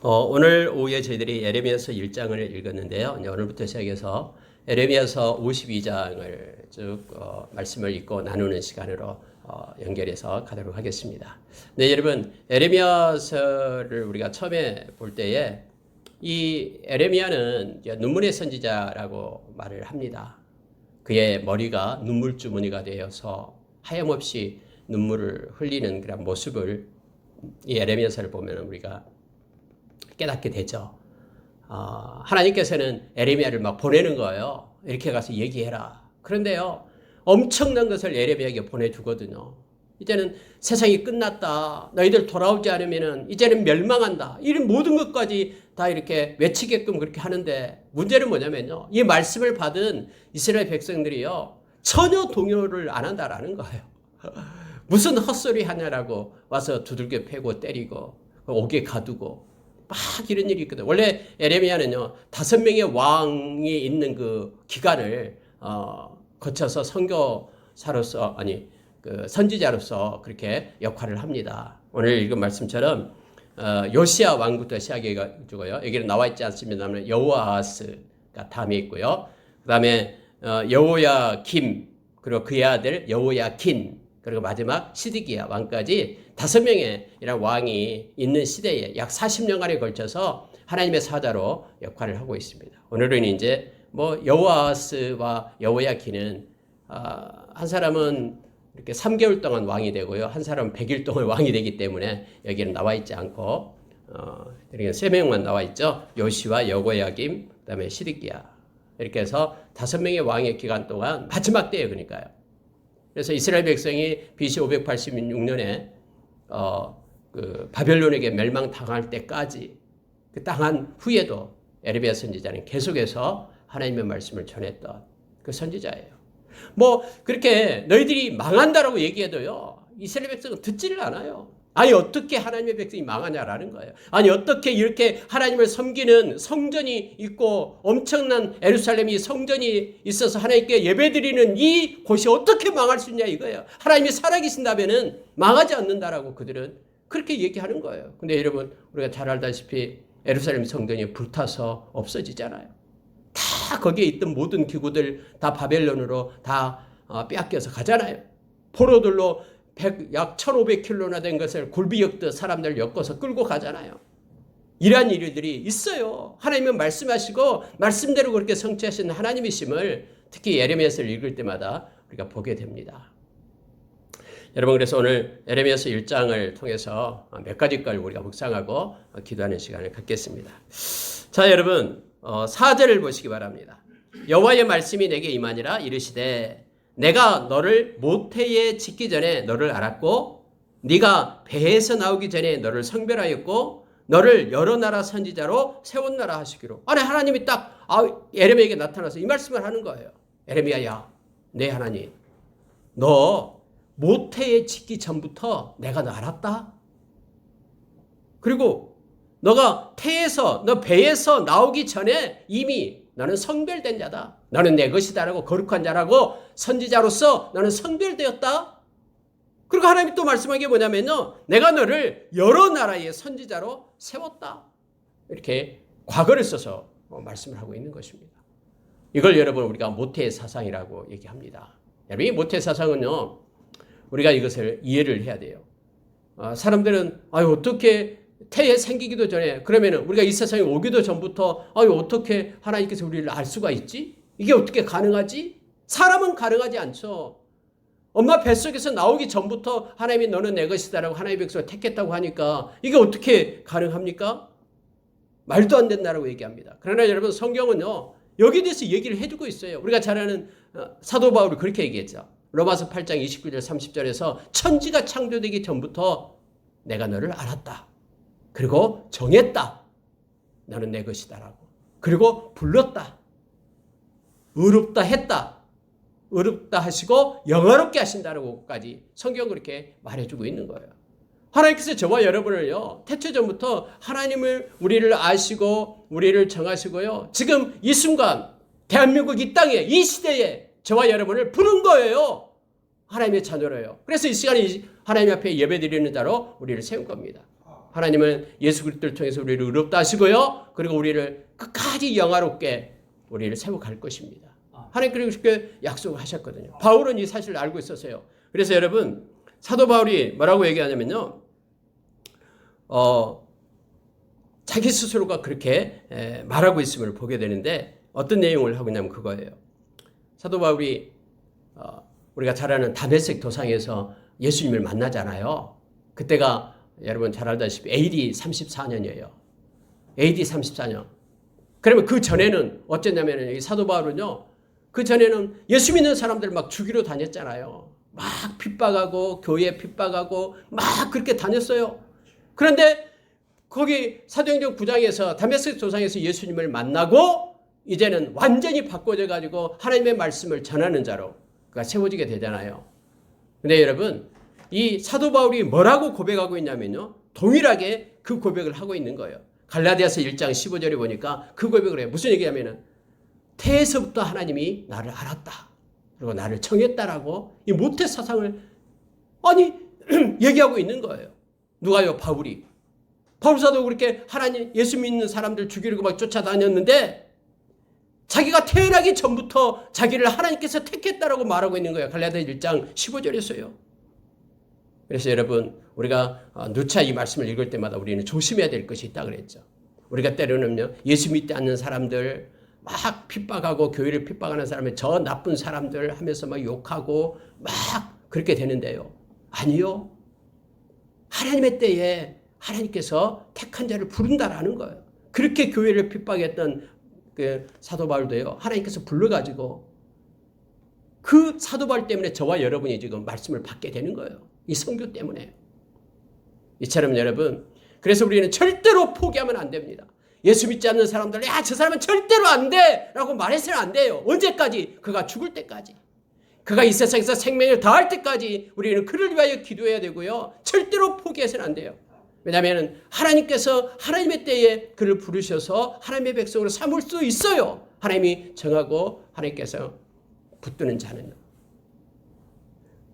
오늘 오후에 저희들이 에레미야서 1장을 읽었는데요. 이제 오늘부터 시작해서 에레미야서 52장을 쭉 말씀을 읽고 나누는 시간으로 연결해서 가도록 하겠습니다. 네, 여러분, 에레미야서를 우리가 처음에 볼 때에 이 에레미야는 눈물의 선지자라고 말을 합니다. 그의 머리가 눈물 주머니가 되어서 하염없이 눈물을 흘리는 그런 모습을 이 에레미야서를 보면 우리가 깨닫게 되죠. 하나님께서는 에레미야를 막 보내는 거예요. 이렇게 가서 얘기해라. 그런데요, 엄청난 것을 에레미야에게 보내주거든요. 이제는 세상이 끝났다. 너희들 돌아오지 않으면 이제는 멸망한다. 이런 모든 것까지 다 이렇게 외치게끔 그렇게 하는데, 문제는 뭐냐면요, 이 말씀을 받은 이스라엘 백성들이요, 전혀 동요를 안 한다라는 거예요. 무슨 헛소리 하냐라고 와서 두들겨 패고 때리고 옥에 가두고 막 이런 일이 있거든. 원래 에레미야는요, 5명의 왕이 있는 그 기간을 거쳐서 선교사로서, 선지자로서 그렇게 역할을 합니다. 오늘 읽은 말씀처럼 요시야 왕부터 시작해가지고요, 여기는 나와 있지 않습니다만 여호아하스가 다음에 있고요. 그 다음에 여호야김, 그리고 그의 아들 여호야킨, 그리고 마지막 시드기야 왕까지 5명의 이런 왕이 있는 시대에 약 40년간에 걸쳐서 하나님의 사자로 역할을 하고 있습니다. 오늘은 이제 여호아하스와 여호야킨은 한 사람은 이렇게 3개월 동안 왕이 되고요, 한 사람은 100일 동안 왕이 되기 때문에 여기는 나와 있지 않고 이렇게 3명만 나와 있죠. 요시와 여호야김, 그다음에 시드기야, 이렇게 해서 5명의 왕의 기간 동안 마지막 때예요. 그러니까요. 그래서 이스라엘 백성이 BC 586년에 바벨론에게 멸망당할 때까지, 그 당한 후에도 에레미야 선지자는 계속해서 하나님의 말씀을 전했던 그 선지자예요. 그렇게 너희들이 망한다라고 얘기해도요, 이스라엘 백성은 듣지를 않아요. 아니, 어떻게 하나님의 백성이 망하냐라는 거예요. 아니, 어떻게 이렇게 하나님을 섬기는 성전이 있고 엄청난 예루살렘이 성전이 있어서 하나님께 예배드리는 이 곳이 어떻게 망할 수 있냐 이거예요. 하나님이 살아계신다면은 망하지 않는다라고 그들은 그렇게 얘기하는 거예요. 근데 여러분, 우리가 잘 알다시피 예루살렘 성전이 불타서 없어지잖아요. 다 거기에 있던 모든 기구들 다 바벨론으로 다 빼앗겨서 가잖아요. 포로들로 약 1500km나 된 것을 굴비 엮듯 사람들 엮어서 끌고 가잖아요. 이러한 일들이 있어요. 하나님은 말씀하시고 말씀대로 그렇게 성취하시는 하나님이심을 특히 에레미야서를 읽을 때마다 우리가 보게 됩니다. 여러분, 그래서 오늘 에레미야서 1장을 통해서 몇 가지 걸 우리가 묵상하고 기도하는 시간을 갖겠습니다. 자, 여러분, 4절을 보시기 바랍니다. 여호와의 말씀이 내게 임하니라. 이르시되 내가 너를 모태에 짓기 전에 너를 알았고, 네가 배에서 나오기 전에 너를 성별하였고, 너를 여러 나라 선지자로 세웠나라 하시기로. 아니, 하나님이 딱 에레미야에게 나타나서 이 말씀을 하는 거예요. 에레미야야, 내 하나님, 너 모태에 짓기 전부터 내가 너 알았다. 그리고 너가 너 배에서 나오기 전에 이미 너는 성별된 자다. 너는 내 것이다라고, 거룩한 자라고, 선지자로서 너는 성별되었다. 그리고 하나님이 또 말씀한 게 뭐냐면요, 내가 너를 여러 나라의 선지자로 세웠다. 이렇게 과거를 써서 말씀을 하고 있는 것입니다. 이걸 여러분, 우리가 모태의 사상이라고 얘기합니다. 여러분, 이 모태의 사상은요, 우리가 이것을 이해를 해야 돼요. 사람들은 어떻게 태에 생기기도 전에, 그러면은 우리가 이 세상에 오기도 전부터 어떻게 하나님께서 우리를 알 수가 있지? 이게 어떻게 가능하지? 사람은 가능하지 않죠. 엄마 뱃속에서 나오기 전부터 하나님이 너는 내 것이다라고 하나님의 백성을 택했다고 하니까 이게 어떻게 가능합니까? 말도 안 된다라고 얘기합니다. 그러나 여러분, 성경은요, 여기에 대해서 얘기를 해주고 있어요. 우리가 잘 아는 사도 바울이 그렇게 얘기했죠. 로마서 8장 29절 30절에서 천지가 창조되기 전부터 내가 너를 알았다. 그리고 정했다. 너는 내 것이다라고. 그리고 불렀다. 의롭다 했다. 의롭다 하시고 영화롭게 하신다라고까지 성경은 그렇게 말해주고 있는 거예요. 하나님께서 저와 여러분을요, 태초전부터 하나님을, 우리를 아시고 우리를 정하시고요, 지금 이 순간 대한민국 이 땅에, 이 시대에 저와 여러분을 부른 거예요. 하나님의 자녀로요. 그래서 이 시간에 하나님 앞에 예배드리는 자로 우리를 세운 겁니다. 하나님은 예수 그리스도를 통해서 우리를 의롭다 하시고요. 그리고 우리를 끝까지 영화롭게 우리를 세워갈 것입니다. 하나님께서 그렇게 약속하셨거든요. 바울은 이 사실을 알고 있었어요. 그래서 여러분 사도 바울이 뭐라고 얘기하냐면요. 자기 스스로가 그렇게 말하고 있음을 보게 되는데 어떤 내용을 하고 있냐면 그거예요. 사도 바울이 우리가 잘 아는 다메섹 도상에서 예수님을 만나잖아요. 그때가 여러분 잘 알다시피 AD 34년이에요. AD 34년. 그러면 그 전에는 어쨌냐면 이 사도 바울은요. 그 전에는 예수 믿는 사람들 막 죽이러 다녔잖아요. 막 핍박하고 교회 핍박하고 막 그렇게 다녔어요. 그런데 거기 사도행전 9장에서 다메섹 도상에서 예수님을 만나고 이제는 완전히 바꿔져 가지고 하나님의 말씀을 전하는 자로 그가 세워지게 되잖아요. 근데 여러분 이 사도 바울이 뭐라고 고백하고 있냐면요. 동일하게 그 고백을 하고 있는 거예요. 갈라디아서 1장 15절에 보니까 그 고백을 해요. 무슨 얘기냐면은 태에서부터 하나님이 나를 알았다. 그리고 나를 청했다라고 이 모태 사상을 얘기하고 있는 거예요. 누가요? 바울이. 바울 사도 그렇게 하나님 예수 믿는 사람들 죽이려고 막 쫓아다녔는데 자기가 태어나기 전부터 자기를 하나님께서 택했다라고 말하고 있는 거예요. 갈라디아 1장 15절에서요. 그래서 여러분 우리가 누차 이 말씀을 읽을 때마다 우리는 조심해야 될 것이 있다 그랬죠. 우리가 때로는요. 예수 믿지 않는 사람들 막 핍박하고 교회를 핍박하는 사람을 저 나쁜 사람들 하면서 막 욕하고 막 그렇게 되는데요. 아니요. 하나님의 때에 하나님께서 택한 자를 부른다라는 거예요. 그렇게 교회를 핍박했던 그 사도 바울도요. 하나님께서 불러가지고 그 사도 바울 때문에 저와 여러분이 지금 말씀을 받게 되는 거예요. 이 성교 때문에. 이처럼 여러분 그래서 우리는 절대로 포기하면 안 됩니다. 예수 믿지 않는 사람들 저 사람은 절대로 안 돼 라고 말해서는 안 돼요. 언제까지? 그가 죽을 때까지. 그가 이 세상에서 생명을 다할 때까지 우리는 그를 위하여 기도해야 되고요. 절대로 포기해서는 안 돼요. 왜냐하면 하나님께서 하나님의 때에 그를 부르셔서 하나님의 백성으로 삼을 수 있어요. 하나님이 정하고 하나님께서 붙드는 자는.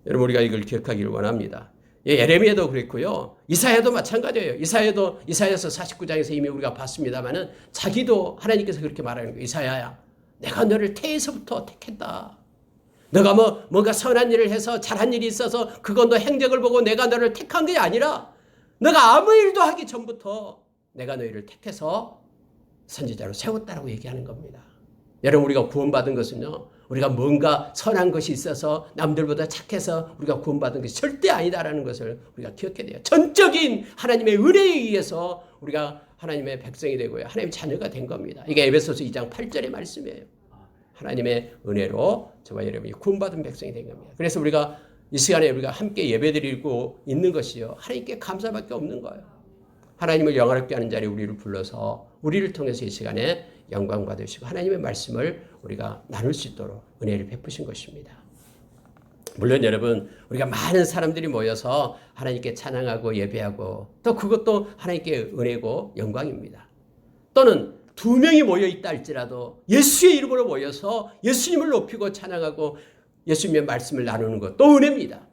여러분 우리가 이걸 기억하기를 원합니다. 예레미야도 그랬고요. 이사야도 마찬가지예요. 이사야서 49장에서 이미 우리가 봤습니다만은 자기도 하나님께서 그렇게 말하는 거예요. 이사야야, 내가 너를 태에서부터 택했다. 너가 뭔가 선한 일을 해서 잘한 일이 있어서 그건 너 행적을 보고 내가 너를 택한 게 아니라 너가 아무 일도 하기 전부터 내가 너희를 택해서 선지자로 세웠다라고 얘기하는 겁니다. 여러분 우리가 구원받은 것은요. 우리가 뭔가 선한 것이 있어서 남들보다 착해서 우리가 구원받은 것이 절대 아니다라는 것을 우리가 기억해야 돼요. 전적인 하나님의 은혜에 의해서 우리가 하나님의 백성이 되고요. 하나님의 자녀가 된 겁니다. 이게 에베소서 2장 8절의 말씀이에요. 하나님의 은혜로 저와 여러분이 구원받은 백성이 된 겁니다. 그래서 우리가 이 시간에 우리가 함께 예배드리고 있는 것이요. 하나님께 감사밖에 없는 거예요. 하나님을 영화롭게 하는 자리에 우리를 불러서 우리를 통해서 이 시간에 영광 받으시고 하나님의 말씀을 우리가 나눌 수 있도록 은혜를 베푸신 것입니다. 물론 여러분 우리가 많은 사람들이 모여서 하나님께 찬양하고 예배하고 또 그것도 하나님께 은혜고 영광입니다. 또는 2명이 모여 있다 할지라도 예수의 이름으로 모여서 예수님을 높이고 찬양하고 예수님의 말씀을 나누는 것도 은혜입니다.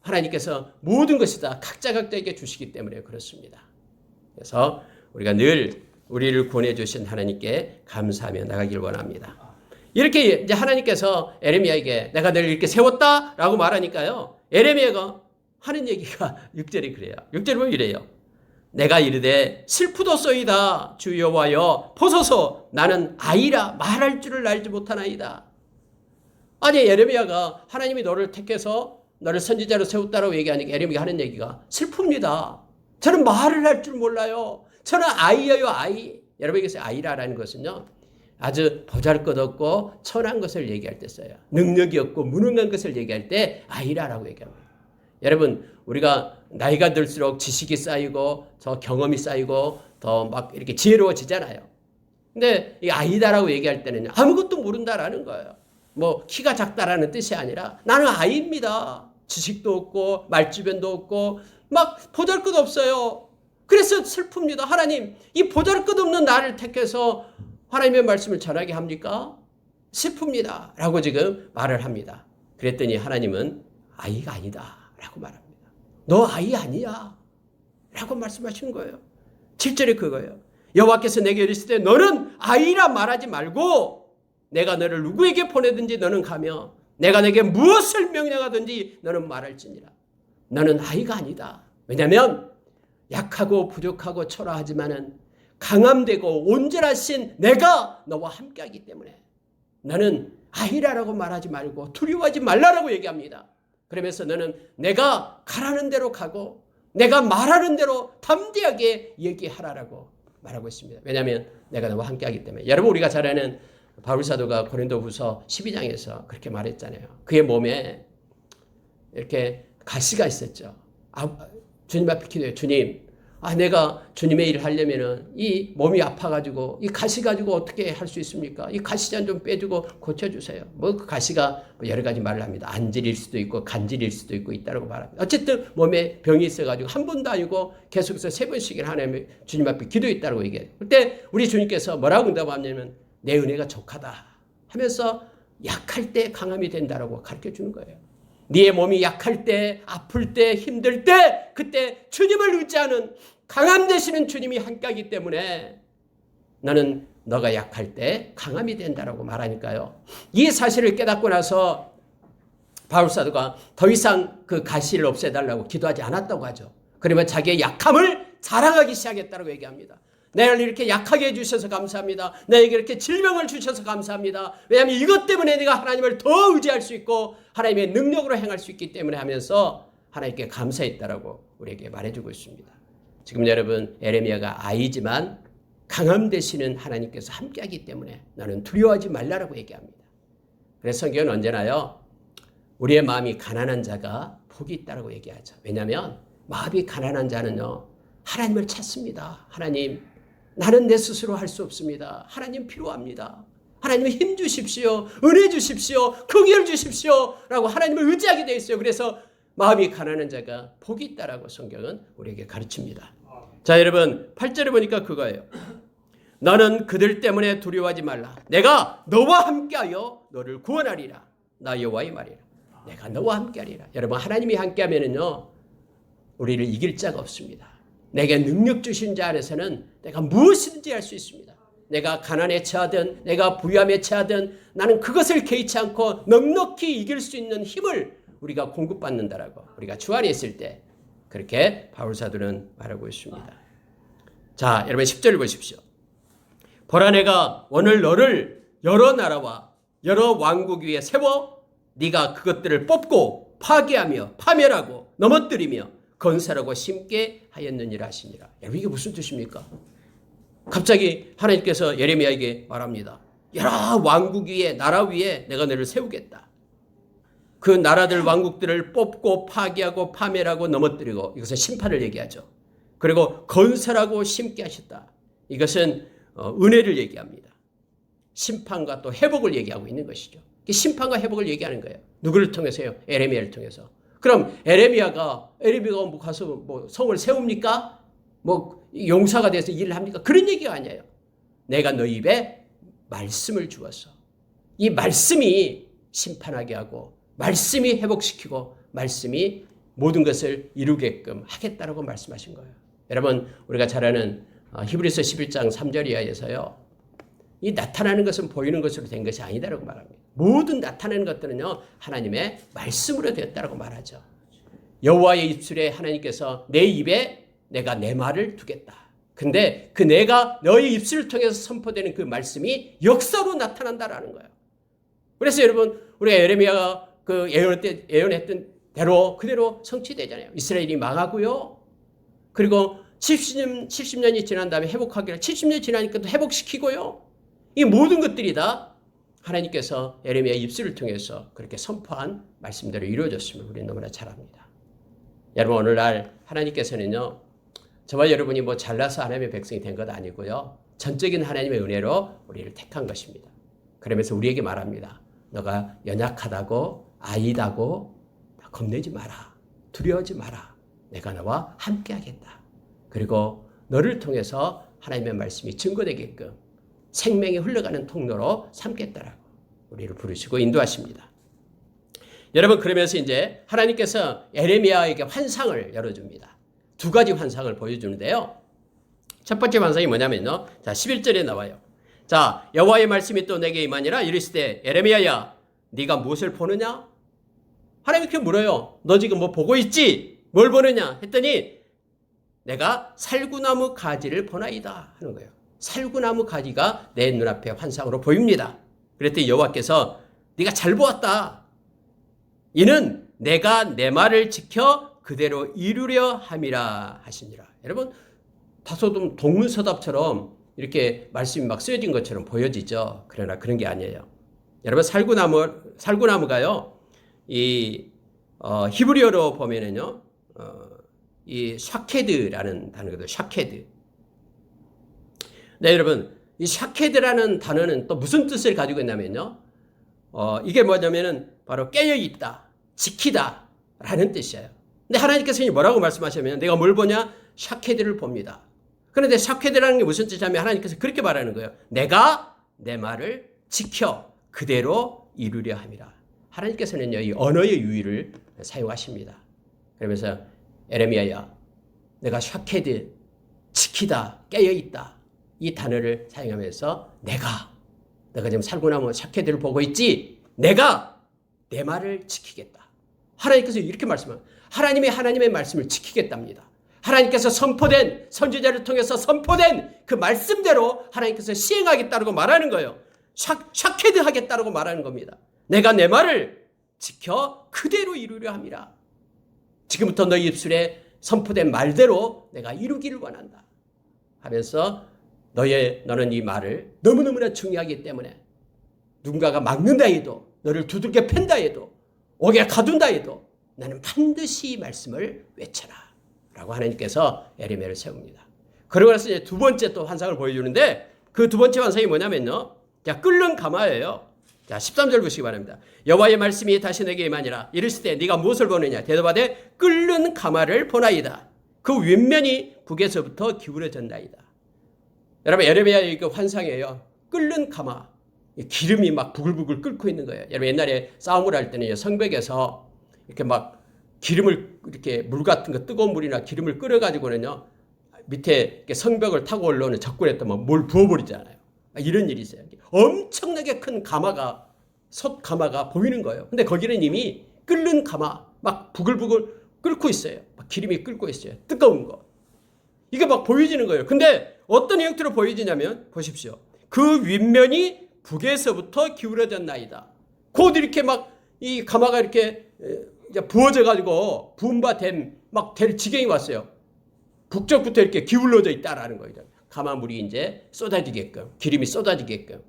하나님께서 모든 것이 다 각자에게 주시기 때문에 그렇습니다. 그래서 우리가 늘 우리를 구원해 주신 하나님께 감사하며 나가길 원합니다. 이렇게 이제 하나님께서 에레미야에게 내가 너를 이렇게 세웠다라고 말하니까요. 에레미야가 하는 얘기가 6절이 그래요. 6절에 보면 이래요. 내가 이르되 슬프도소이다 주 여호와여 보소서 나는 아이라 말할 줄을 알지 못하나이다. 아니 에레미야가 하나님이 너를 택해서 너를 선지자로 세웠다라고 얘기하니까 에레미야가 하는 얘기가 슬픕니다. 저는 말을 할 줄 몰라요. 저는 아이예요, 아이. 여러분에게서 아이라는 것은요, 아주 보잘것없고 천한 것을 얘기할 때 써요. 능력이 없고 무능한 것을 얘기할 때 아이라라고 얘기합니다. 여러분, 우리가 나이가 들수록 지식이 쌓이고 더 경험이 쌓이고 더 막 이렇게 지혜로워지잖아요. 근데 이 아이다라고 얘기할 때는 아무것도 모른다라는 거예요. 뭐 키가 작다라는 뜻이 아니라 나는 아이입니다. 지식도 없고 말주변도 없고 막 보잘것없어요. 그래서 슬픕니다. 하나님, 이 보잘것없는 나를 택해서 하나님의 말씀을 전하게 합니까? 슬픕니다. 라고 지금 말을 합니다. 그랬더니 하나님은 아이가 아니다. 라고 말합니다. 너 아이 아니야. 라고 말씀하시는 거예요. 7절에 그거예요. 여호와께서 내게 이르시되 너는 아이라 말하지 말고 내가 너를 누구에게 보내든지 너는 가며 내가 내게 무엇을 명령하든지 너는 말할지니라. 너는 아이가 아니다. 왜냐하면 약하고 부족하고 초라하지만은 강함되고 온전하신 내가 너와 함께하기 때문에 너는 아이라고 말하지 말고 두려워하지 말라라고 얘기합니다. 그러면서 너는 내가 가라는 대로 가고 내가 말하는 대로 담대하게 얘기하라라고 말하고 있습니다. 왜냐하면 내가 너와 함께하기 때문에. 여러분 우리가 잘 아는 바울 사도가 고린도후서 12장에서 그렇게 말했잖아요. 그의 몸에 이렇게 가시가 있었죠. 주님 앞에 기도해요. 주님, 내가 주님의 일을 하려면은 이 몸이 아파가지고 이 가시 가지고 어떻게 할 수 있습니까? 이 가시잔 좀 빼주고 고쳐주세요. 그 가시가 여러 가지 말을 합니다. 안질일 수도 있고 간질일 수도 있고 있다고 말합니다. 어쨌든 몸에 병이 있어가지고 한 번도 아니고 계속해서 3번씩이나 하나님 주님 앞에 기도했다고 얘기해요. 그때 우리 주님께서 뭐라고 응답하냐면 내 은혜가 족하다 하면서 약할 때 강함이 된다라고 가르쳐 주는 거예요. 네 몸이 약할 때, 아플 때, 힘들 때, 그때 주님을 의지하는 강함 되시는 주님이 함께하기 때문에 너는 너가 약할 때 강함이 된다라고 말하니까요. 이 사실을 깨닫고 나서 바울 사도가 더 이상 그 가시를 없애달라고 기도하지 않았다고 하죠. 그러면 자기의 약함을 자랑하기 시작했다고 얘기합니다. 나를 이렇게 약하게 해주셔서 감사합니다. 나에게 이렇게 질병을 주셔서 감사합니다. 왜냐하면 이것 때문에 내가 하나님을 더 의지할 수 있고 하나님의 능력으로 행할 수 있기 때문에 하면서 하나님께 감사했다라고 우리에게 말해주고 있습니다. 지금 여러분 에레미야가 아이지만 강함 되시는 하나님께서 함께하기 때문에 나는 두려워하지 말라라고 얘기합니다. 그래서 성경은 언제나요. 우리의 마음이 가난한 자가 복이 있다라고 얘기하죠. 왜냐하면 마음이 가난한 자는요. 하나님을 찾습니다. 하나님 나는 내 스스로 할 수 없습니다. 하나님 필요합니다. 하나님 힘 주십시오. 은혜 주십시오. 긍휼 주십시오. 라고 하나님을 의지하게 되어 있어요. 그래서 마음이 가난한 자가 복이 있다라고 성경은 우리에게 가르칩니다. 자 여러분 8절에 보니까 그거예요. 너는 그들 때문에 두려워하지 말라. 내가 너와 함께하여 너를 구원하리라. 나 여호와의 말이라. 내가 너와 함께하리라. 여러분 하나님이 함께하면은요 우리를 이길 자가 없습니다. 내게 능력 주신 자 안에서는 내가 무엇이든지 할 수 있습니다. 내가 가난에 처하든 내가 부유함에 처하든 나는 그것을 개의치 않고 넉넉히 이길 수 있는 힘을 우리가 공급받는다라고 우리가 주 안에 있을 때 그렇게 바울 사도는 말하고 있습니다. 자 여러분 10절을 보십시오. 보라 내가 오늘 너를 여러 나라와 여러 왕국 위에 세워 네가 그것들을 뽑고 파괴하며 파멸하고 넘어뜨리며 건설하고 심게 하였느니라 하시니라. 여러분 이게 무슨 뜻입니까? 갑자기 하나님께서 예레미야에게 말합니다. 여러 왕국 위에 나라 위에 내가 너를 세우겠다. 그 나라들 왕국들을 뽑고 파괴하고 파멸하고 넘어뜨리고 이것은 심판을 얘기하죠. 그리고 건설하고 심게 하셨다. 이것은 은혜를 얘기합니다. 심판과 또 회복을 얘기하고 있는 것이죠. 심판과 회복을 얘기하는 거예요. 누구를 통해서요? 에레미야를 통해서. 그럼 에레미야가 가서 성을 세웁니까? 용사가 돼서 일을 합니까? 그런 얘기가 아니에요. 내가 너 입에 말씀을 주어서 이 말씀이 심판하게 하고 말씀이 회복시키고 말씀이 모든 것을 이루게끔 하겠다라고 말씀하신 거예요. 여러분 우리가 잘 아는 히브리서 11장 3절 이하에서요. 이 나타나는 것은 보이는 것으로 된 것이 아니다라고 말합니다. 모든 나타나는 것들은요. 하나님의 말씀으로 되었다라고 말하죠. 여호와의 입술에 하나님께서 내 입에 내가 내 말을 두겠다. 근데 그 내가 너의 입술을 통해서 선포되는 그 말씀이 역사로 나타난다라는 거예요. 그래서 여러분 우리가 예레미야가 그 예언했던 대로 그대로 성취되잖아요. 이스라엘이 망하고요. 그리고 70년이 지난 다음에 회복하기를 70년 지나니까 또 회복시키고요. 이 모든 것들이 다 하나님께서 예레미야 입술을 통해서 그렇게 선포한 말씀대로 이루어졌음을 우리는 너무나 잘 압니다. 여러분 오늘날 하나님께서는요. 저와 여러분이 잘나서 하나님의 백성이 된 것 아니고요. 전적인 하나님의 은혜로 우리를 택한 것입니다. 그러면서 우리에게 말합니다. 너가 연약하다고 아이다고 겁내지 마라. 두려워하지 마라. 내가 너와 함께하겠다. 그리고 너를 통해서 하나님의 말씀이 증거되게끔 생명이 흘러가는 통로로 삼겠다라고 우리를 부르시고 인도하십니다. 여러분 그러면서 이제 하나님께서 에레미야에게 환상을 열어줍니다. 두 가지 환상을 보여주는데요. 첫 번째 환상이 뭐냐면요. 자, 11절에 나와요. 자, 여호와의 말씀이 또 내게 임하니라 이르시되 에레미야야 네가 무엇을 보느냐? 하나님이 이렇게 물어요. 너 지금 뭐 보고 있지? 뭘 보느냐? 했더니 내가 살구나무 가지를 보나이다 하는 거예요. 살구나무 가지가 내 눈앞에 환상으로 보입니다. 그랬더니 여호와께서 네가 잘 보았다. 이는 내가 내 말을 지켜 그대로 이루려 함이라 하시니라. 여러분 다소 좀 동문서답처럼 이렇게 말씀이 막 쓰여진 것처럼 보여지죠. 그러나 그런 게 아니에요. 여러분 살구나무가요. 이 히브리어로 보면은요. 이 샤케드라는 단어거든요. 샤케드. 네, 여러분 이 샤케드라는 단어는 또 무슨 뜻을 가지고 있냐면요. 이게 뭐냐면은 바로 깨어 있다, 지키다 라는 뜻이에요. 근데 하나님께서 뭐라고 말씀하시냐면 내가 뭘 보냐? 샤케드를 봅니다. 그런데 샤케드라는 게 무슨 뜻이냐면 하나님께서 그렇게 말하는 거예요. 내가 내 말을 지켜 그대로 이루려 함이라. 하나님께서는요, 이 언어의 유의를 사용하십니다. 그러면서 에레미야야, 내가 샤케드, 지키다, 깨어있다 이 단어를 사용하면서 내가 지금 살구나무 샤케드를 보고 있지? 내가 내 말을 지키겠다. 하나님께서 이렇게 말씀합니다. 하나님의 말씀을 지키겠답니다. 하나님께서 선포된 선지자를 통해서 선포된 그 말씀대로 하나님께서 시행하겠다고 말하는 거예요. 샤케드 하겠다고 말하는 겁니다. 내가 내 말을 지켜 그대로 이루려 함이라. 지금부터 너희 입술에 선포된 말대로 내가 이루기를 원한다 하면서 너는 이 말을 너무너무나 중요하기 때문에 누군가가 막는다 해도 너를 두들겨 팬다 해도 옥에 가둔다 해도 나는 반드시 이 말씀을 외쳐라 라고 하나님께서 에레미야를 세웁니다. 그러고 나서 이제 두 번째 또 환상을 보여주는데 그 두 번째 환상이 뭐냐면요. 자, 끓는 가마예요. 자, 13절 보시기 바랍니다. 여호와의 말씀이 다시 내게 임하니라 이르시되 네가 무엇을 보느냐? 대답하되 끓는 가마를 보나이다. 그 윗면이 북에서부터 기울어졌나이다. 여러분 에레미야의 그 환상이에요. 끓는 가마. 기름이 막 부글부글 끓고 있는 거예요. 여러분 옛날에 싸움을 할 때는 성벽에서 이렇게 막 기름을 이렇게 물 같은 거 뜨거운 물이나 기름을 끓여가지고는요 밑에 이렇게 성벽을 타고 올라오는 적군에 또 막 뭘 부어버리잖아요. 이런 일이 있어요. 엄청나게 큰 가마가 솥가마가 보이는 거예요. 근데 거기는 이미 끓는 가마 막 부글부글 끓고 있어요. 막 기름이 끓고 있어요. 뜨거운 거. 이게 막 보여지는 거예요. 근데 어떤 형태로 보여지냐면 보십시오. 그 윗면이 북에서부터 기울어졌나이다. 곧 이렇게 막 이 가마가 이렇게 부어져 가지고 부은 바 막 될 지경이 왔어요. 북쪽부터 이렇게 기울어져 있다라는 거예요. 가마물이 이제 쏟아지게끔 기름이 쏟아지게끔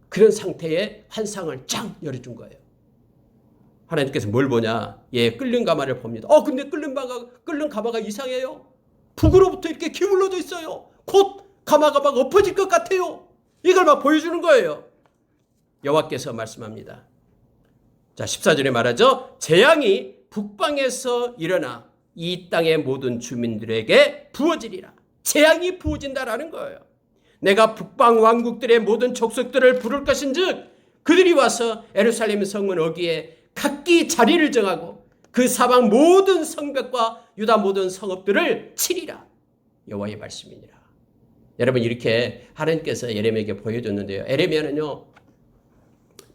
그런 상태의 환상을 쫙 열어준 거예요. 하나님께서 뭘 보냐? 예, 끓는 가마를 봅니다. 근데 끓는 가마가 이상해요. 북으로부터 이렇게 기울어져 있어요. 곧 가마가 막 엎어질 것 같아요. 이걸 막 보여주는 거예요. 여호와께서 말씀합니다. 자, 14절에 말하죠. 재앙이 북방에서 일어나 이 땅의 모든 주민들에게 부어지리라. 재앙이 부어진다라는 거예요. 내가 북방 왕국들의 모든 족속들을 부를 것인즉 그들이 와서 예루살렘 성문 어귀에 각기 자리를 정하고 그 사방 모든 성벽과 유다 모든 성읍들을 치리라. 여호와의 말씀이니라. 여러분 이렇게 하나님께서 예레미야에게 보여줬는데요. 예레미야는요.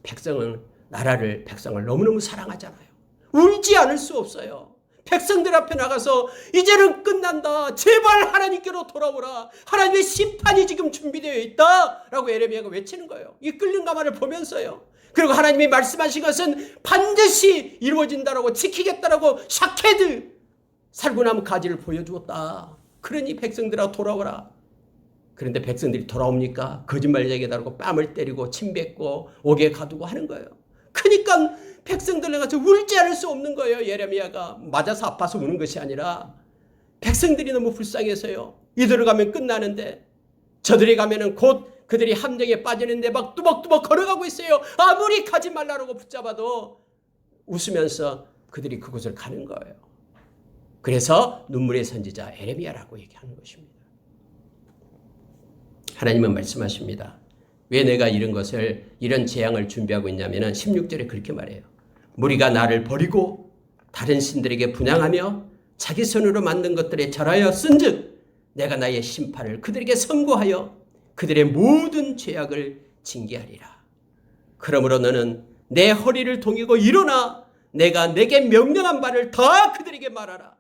백성을 너무너무 사랑하잖아요. 울지 않을 수 없어요. 백성들 앞에 나가서 이제는 끝난다. 제발 하나님께로 돌아오라. 하나님의 심판이 지금 준비되어 있다. 라고 예레미야가 외치는 거예요. 이 끓는 가마를 보면서요. 그리고 하나님이 말씀하신 것은 반드시 이루어진다라고 지키겠다라고 샤케드 살구나무 가지를 보여주었다. 그러니 백성들아 돌아오라. 그런데 백성들이 돌아옵니까? 거짓말 얘기하다고 뺨을 때리고 침 뱉고 옥에 가두고 하는 거예요. 그러니까 백성들 나가서 울지 않을 수 없는 거예요. 예레미야가 맞아서 아파서 우는 것이 아니라 백성들이 너무 불쌍해서요. 이대로 가면 끝나는데 저들이 가면은 곧 그들이 함정에 빠지는데 막 뚜벅뚜벅 걸어가고 있어요. 아무리 가지 말라고 붙잡아도 웃으면서 그들이 그곳을 가는 거예요. 그래서 눈물의 선지자 예레미야라고 얘기하는 것입니다. 하나님은 말씀하십니다. 왜 내가 이런 재앙을 준비하고 있냐면 16절에 그렇게 말해요. 무리가 나를 버리고 다른 신들에게 분향하며 자기 손으로 만든 것들에 절하여 쓴즉 내가 나의 심판을 그들에게 선고하여 그들의 모든 죄악을 징계하리라. 그러므로 너는 내 허리를 동이고 일어나 내가 내게 명령한 바를 다 그들에게 말하라.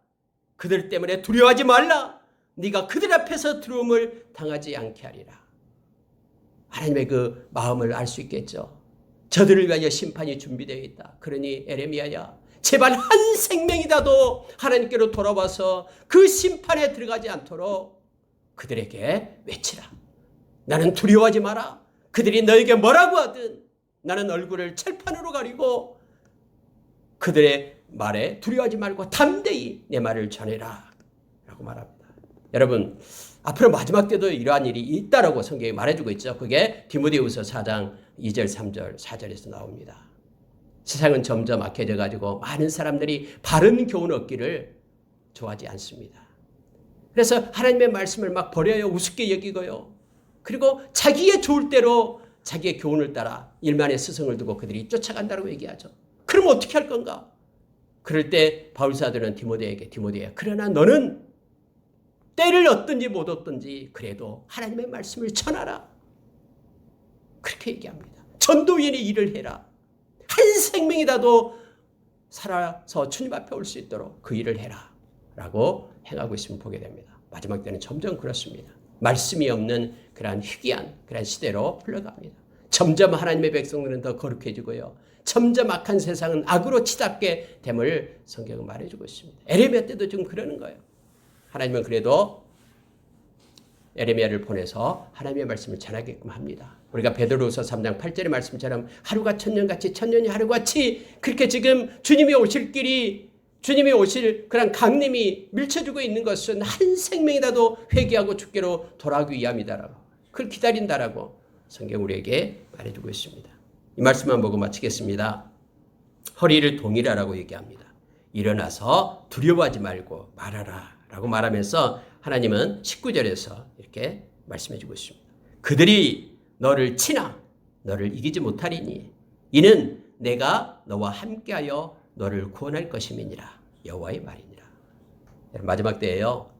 그들 때문에 두려워하지 말라. 네가 그들 앞에서 두려움을 당하지 않게 하리라. 하나님의 그 마음을 알 수 있겠죠. 저들을 위하여 심판이 준비되어 있다. 그러니 에레미야야, 제발 한 생명이라도 하나님께로 돌아와서 그 심판에 들어가지 않도록 그들에게 외치라. 나는 두려워하지 마라. 그들이 너에게 뭐라고 하든 나는 얼굴을 철판으로 가리고 그들의 말에 두려워하지 말고 담대히 내 말을 전해라 라고 말합니다. 여러분, 앞으로 마지막 때도 이러한 일이 있다라고 성경이 말해주고 있죠. 그게 디모데후서 4장 2절, 3절, 4절에서 나옵니다. 세상은 점점 악해져 가지고 많은 사람들이 바른 교훈 얻기를 좋아하지 않습니다. 그래서 하나님의 말씀을 막 버려요. 우습게 여기고요. 그리고 자기의 좋을 대로 자기의 교훈을 따라 일만의 스승을 두고 그들이 쫓아간다고 얘기하죠. 그럼 어떻게 할 건가? 그럴 때 바울사도는 디모데에게, 디모데야, 그러나 너는 때를 얻든지 못 얻든지 그래도 하나님의 말씀을 전하라. 그렇게 얘기합니다. 전도위원의 일을 해라. 한 생명이라도 살아서 주님 앞에 올 수 있도록 그 일을 해라 라고 행하고 있으면 보게 됩니다. 마지막 때는 점점 그렇습니다. 말씀이 없는 그러한 희귀한 그러한 시대로 흘러갑니다. 점점 하나님의 백성들은 더 거룩해지고요. 점점 악한 세상은 악으로 치닫게 됨을 성경은 말해주고 있습니다. 에레미야 때도 지금 그러는 거예요. 하나님은 그래도 에레미야를 보내서 하나님의 말씀을 전하게끔 합니다. 우리가 베드로후서 3장 8절의 말씀처럼 하루가 천년같이 천년이 하루같이 그렇게 지금 주님이 오실 길이, 주님이 오실 그런 강림이 밀쳐주고 있는 것은 한 생명이라도 회개하고 주께로 돌아가기 위함이다라고, 그걸 기다린다라고 성경 우리에게 말해주고 있습니다. 이 말씀만 보고 마치겠습니다. 허리를 동이라라고 얘기합니다. 일어나서 두려워하지 말고 말하라 라고 말하면서 하나님은 19절에서 이렇게 말씀해주고 있습니다. 그들이 너를 치나 너를 이기지 못하리니 이는 내가 너와 함께하여 너를 구원할 것임이니라. 여호와의 말이니라. 마지막 때에요,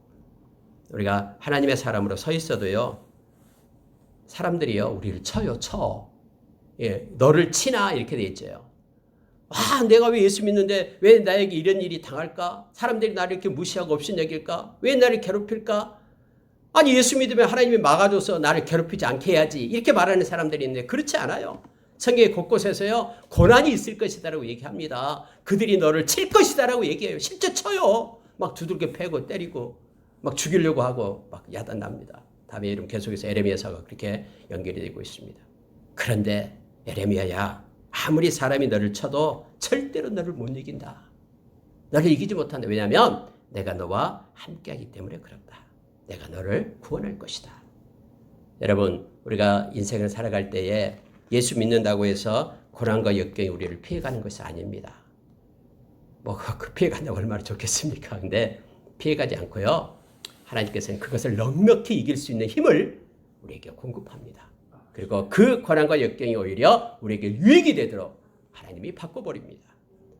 우리가 하나님의 사람으로 서 있어도요, 사람들이요 우리를 쳐. 예, 너를 치나 이렇게 돼 있죠. 아, 내가 왜 예수 믿는데 왜 나에게 이런 일이 당할까? 사람들이 나를 이렇게 무시하고 없인 여길까? 왜 나를 괴롭힐까? 아니, 예수 믿으면 하나님이 막아줘서 나를 괴롭히지 않게 해야지, 이렇게 말하는 사람들이 있는데 그렇지 않아요. 성경의 곳곳에서요 고난이 있을 것이다라고 얘기합니다. 그들이 너를 칠 것이다라고 얘기해요. 실제 쳐요. 막 두들겨 패고 때리고 막 죽이려고 하고 막 야단납니다. 다음에 이름 계속해서 에레미야서가 그렇게 연결이 되고 있습니다. 그런데 에레미야야, 아무리 사람이 너를 쳐도 절대로 너를 못 이긴다. 너를 이기지 못한다. 왜냐하면 내가 너와 함께하기 때문에 그렇다. 내가 너를 구원할 것이다. 여러분, 우리가 인생을 살아갈 때에 예수 믿는다고 해서 고난과 역경이 우리를 피해가는 것이 아닙니다. 뭐 그 피해간다고 얼마나 좋겠습니까? 근데 피해가지 않고요, 하나님께서는 그것을 넉넉히 이길 수 있는 힘을 우리에게 공급합니다. 그리고 그 고난과 역경이 오히려 우리에게 유익이 되도록 하나님이 바꿔버립니다.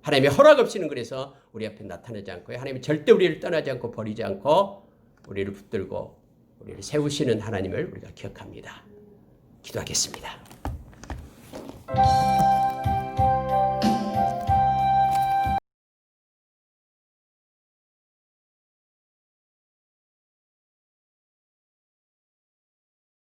하나님의 허락 없이는 그래서 우리 앞에 나타나지 않고요, 하나님이 절대 우리를 떠나지 않고 버리지 않고 우리를 붙들고 우리를 세우시는 하나님을 우리가 기억합니다. 기도하겠습니다.